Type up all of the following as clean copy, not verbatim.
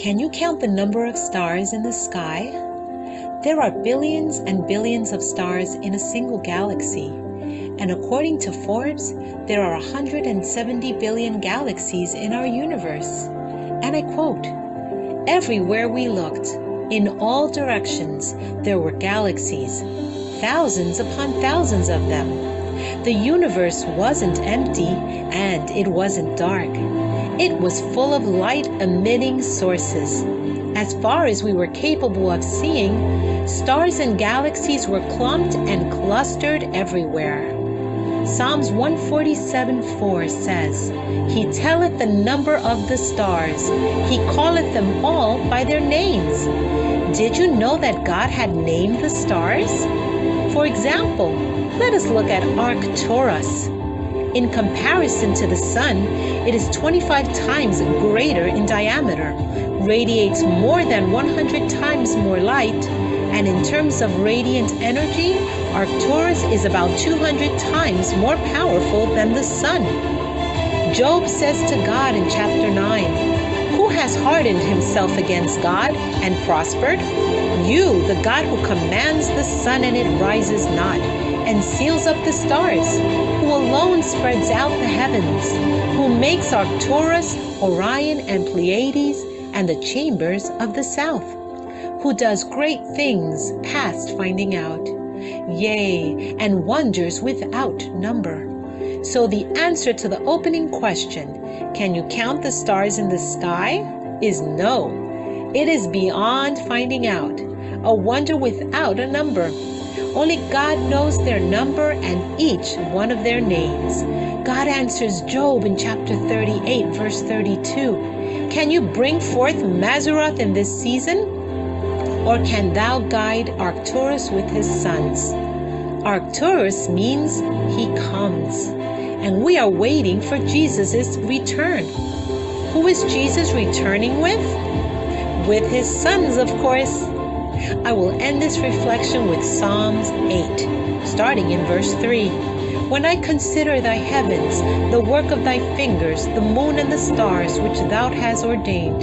Can you count the number of stars in the sky? There are billions and billions of stars in a single galaxy. And according to Forbes, there are 170 billion galaxies in our universe. And I quote, "Everywhere we looked, in all directions, there were galaxies, thousands upon thousands of them. The universe wasn't empty and it wasn't dark. It was full of light-emitting sources. As far as we were capable of seeing, stars and galaxies were clumped and clustered everywhere." Psalms 147:4 says, "He telleth the number of the stars. He calleth them all by their names." Did you know that God had named the stars? For example, let us look at Arcturus. In comparison to the Sun, it is 25 times greater in diameter, radiates more than 100 times more light, and in terms of radiant energy, Arcturus is about 200 times more powerful than the Sun. Job says to God in chapter 9, "Who has hardened himself against God and prospered? You, the God who commands the sun and it rises not, and seals up the stars, who alone spreads out the heavens, who makes Arcturus, Orion, and Pleiades, and the chambers of the south, who does great things past finding out, yea, and wonders without number." So the answer to the opening question, can you count the stars in the sky, is no. It is beyond finding out, a wonder without a number. Only God knows their number and each one of their names. God answers Job in chapter 38, verse 32. "Can you bring forth Mazzaroth in this season? Or can thou guide Arcturus with his sons?" Arcturus means he comes. And we are waiting for Jesus' return. Who is Jesus returning with? With his sons, of course. I will end this reflection with Psalms 8, starting in verse 3. "When I consider thy heavens, the work of thy fingers, the moon and the stars which thou hast ordained,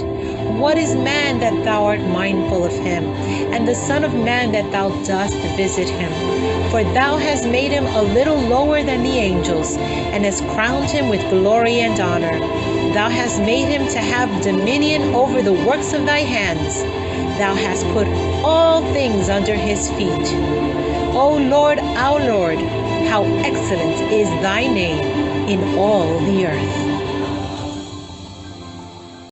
what is man that thou art mindful of him, and the son of man that thou dost visit him? For thou hast made him a little lower than the angels, and hast crowned him with glory and honor. Thou hast made him to have dominion over the works of thy hands. Thou hast put all things under his feet. O Lord, our Lord, how excellent is thy name in all the earth."